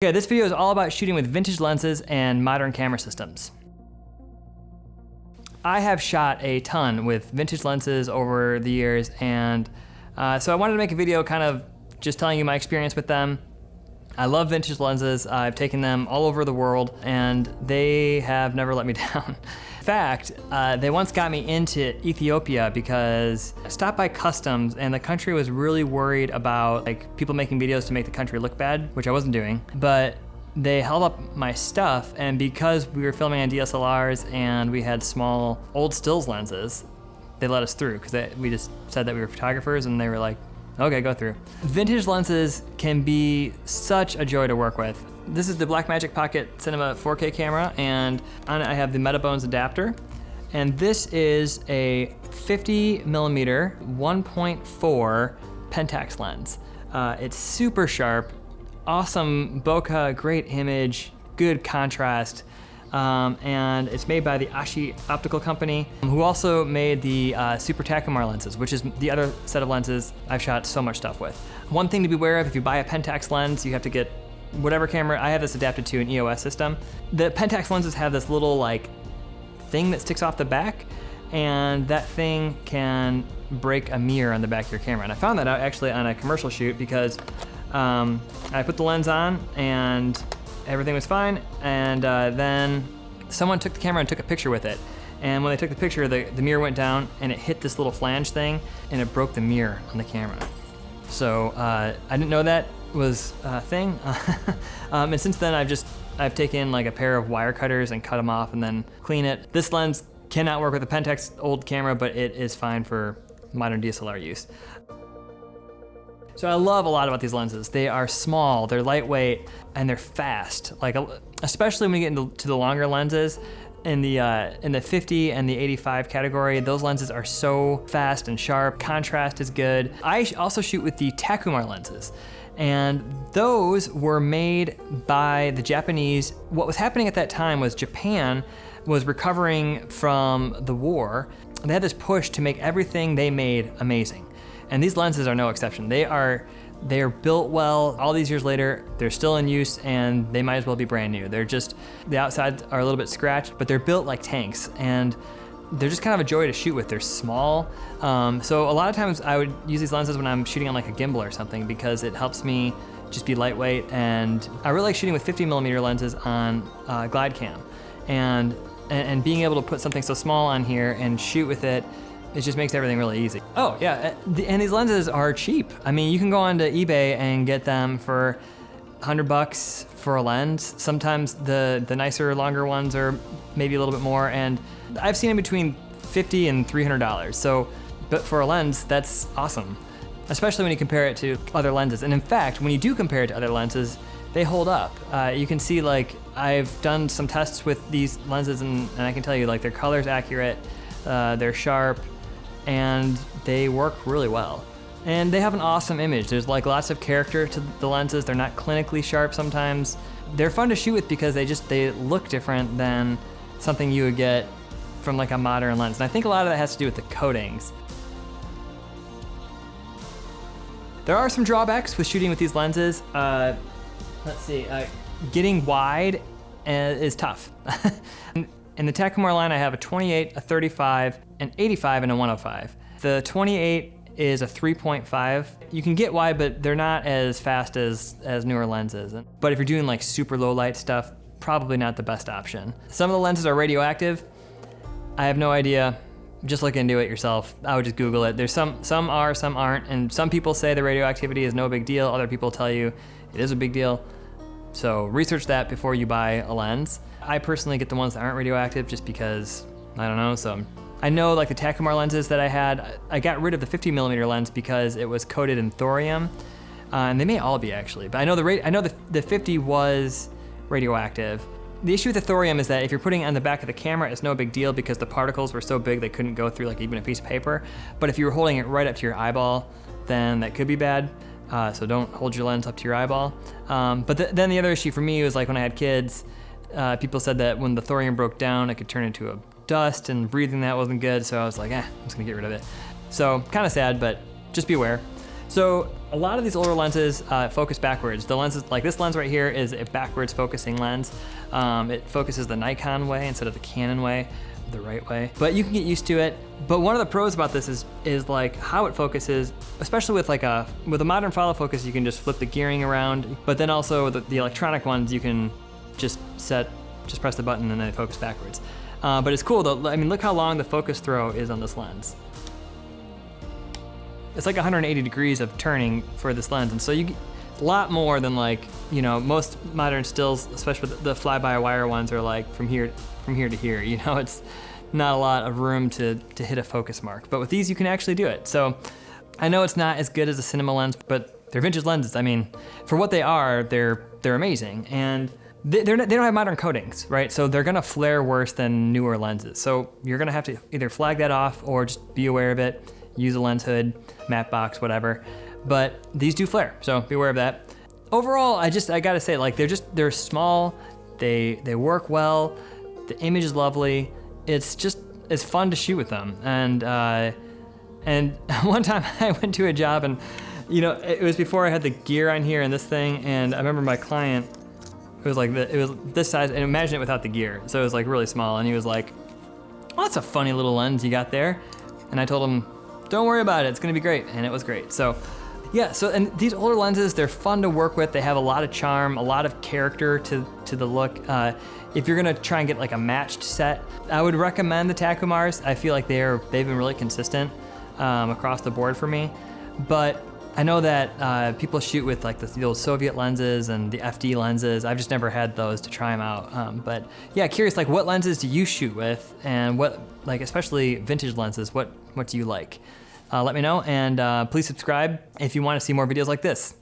Okay, this video is all about shooting with vintage lenses and modern camera systems. I have shot a ton with vintage lenses over the years, and so I wanted to make a video kind of just telling you my experience with them. I love vintage lenses. I've taken them all over the world, and they have never let me down. In fact, they once got me into Ethiopia because I stopped by customs, and the country was really worried about like people making videos to make the country look bad, which I wasn't doing. But they held up my stuff, and because we were filming on DSLRs and we had small old stills lenses, they let us through because we just said that we were photographers, and they were like, okay, go through. Vintage lenses can be such a joy to work with. This is the Blackmagic Pocket Cinema 4K camera, and on it I have the Metabones adapter. And this is a 50mm 1.4 Pentax lens. It's super sharp, awesome bokeh, great image, good contrast. And it's made by the Ashi Optical Company, who also made the Super Takumar lenses, which is the other set of lenses I've shot so much stuff with. One thing to be aware of, if you buy a Pentax lens, you have to get whatever camera. I have this adapted to an EOS system. The Pentax lenses have this little like thing that sticks off the back, and that thing can break a mirror on the back of your camera. And I found that out actually on a commercial shoot because I put the lens on and everything was fine, and then someone took the camera and took a picture with it. And when they took the picture, the mirror went down and it hit this little flange thing, and it broke the mirror on the camera. So I didn't know that was a thing. And since then I've taken like a pair of wire cutters and cut them off and then clean it. This lens cannot work with a Pentax old camera, but it is fine for modern DSLR use. So I love a lot about these lenses. They are small, they're lightweight, and they're fast. Like, especially when we get into the longer lenses, in the 50 and the 85 category, those lenses are so fast and sharp. Contrast is good. I also shoot with the Takumar lenses, and those were made by the Japanese. What was happening at that time was Japan was recovering from the war. They had this push to make everything they made amazing. And these lenses are no exception. They are built well. All these years later, they're still in use, and they might as well be brand new. They're just, the outsides are a little bit scratched, but they're built like tanks, and they're just kind of a joy to shoot with. They're small. So a lot of times I would use these lenses when I'm shooting on like a gimbal or something, because it helps me just be lightweight. And I really like shooting with 50mm lenses on glide cam. And being able to put something so small on here and shoot with it, it just makes everything really easy. Oh yeah, and these lenses are cheap. I mean, you can go onto eBay and get them for $100 for a lens. Sometimes the nicer, longer ones are maybe a little bit more, and I've seen them between $50 and $300. So, but for a lens, that's awesome, especially when you compare it to other lenses. And in fact, when you do compare it to other lenses, they hold up. You can see, like, I've done some tests with these lenses, and I can tell you, like, their color's accurate, they're sharp, and they work really well. And they have an awesome image. There's like lots of character to the lenses. They're not clinically sharp sometimes. They're fun to shoot with because they look different than something you would get from like a modern lens. And I think a lot of that has to do with the coatings. There are some drawbacks with shooting with these lenses. Let's see, getting wide is tough. In the Takumar line, I have a 28, a 35, an 85, and a 105. The 28 is a 3.5. You can get wide, but they're not as fast as newer lenses. But if you're doing like super low light stuff, probably not the best option. Some of the lenses are radioactive. I have no idea. Just look into it yourself. I would just Google it. There's some are, some aren't, and some people say the radioactivity is no big deal. Other people tell you it is a big deal. So research that before you buy a lens. I personally get the ones that aren't radioactive just because, I don't know, so. I know like the Takumar lenses that I had, I got rid of the 50mm lens because it was coated in thorium, and they may all be actually, but I know the 50 was radioactive. The issue with the thorium is that if you're putting it on the back of the camera, it's no big deal because the particles were so big they couldn't go through like even a piece of paper. But if you were holding it right up to your eyeball, then that could be bad. So don't hold your lens up to your eyeball. But then the other issue for me was like when I had kids, people said that when the thorium broke down, it could turn into a dust, and breathing that wasn't good. So I was like, I'm just gonna get rid of it. So kind of sad, but just be aware. So A lot of these older lenses focus backwards. The lenses, like this lens right here, is a backwards focusing lens. It focuses the Nikon way instead of the Canon way, the right way. But you can get used to it. But one of the pros about this is like how it focuses, especially with with a modern follow focus, you can just flip the gearing around. But then also the electronic ones, you can just press the button and then it focuses backwards. But it's cool though. I mean, look how long the focus throw is on this lens. It's like 180 degrees of turning for this lens, and so you get a lot more than like, you know, most modern stills, especially the fly-by-wire ones, are like from here to here. You know, it's not a lot of room to hit a focus mark. But with these, you can actually do it. So I know it's not as good as a cinema lens, but they're vintage lenses. I mean, for what they are, they're amazing, and they don't have modern coatings, right? So they're gonna flare worse than newer lenses. So you're gonna have to either flag that off or just be aware of it. Use a lens hood, matte box, whatever. But these do flare, so be aware of that. Overall, I gotta say, like they're small, they work well, the image is lovely. It's fun to shoot with them. And one time I went to a job and, you know, it was before I had the gear on here and this thing, and I remember my client, it was this size, and imagine it without the gear. So it was like really small, and he was like, "Well, that's a funny little lens you got there." And I told him, "Don't worry about it, it's gonna be great," and it was great. So yeah, and these older lenses, they're fun to work with. They have a lot of charm, a lot of character to the look. If you're gonna try and get like a matched set, I would recommend the Takumars. I feel like they've been really consistent across the board for me. But I know that people shoot with like the old Soviet lenses and the FD lenses. I've just never had those to try them out. But yeah, curious, like what lenses do you shoot with, and what, like especially vintage lenses, what do you like? Let me know, and please subscribe if you want to see more videos like this.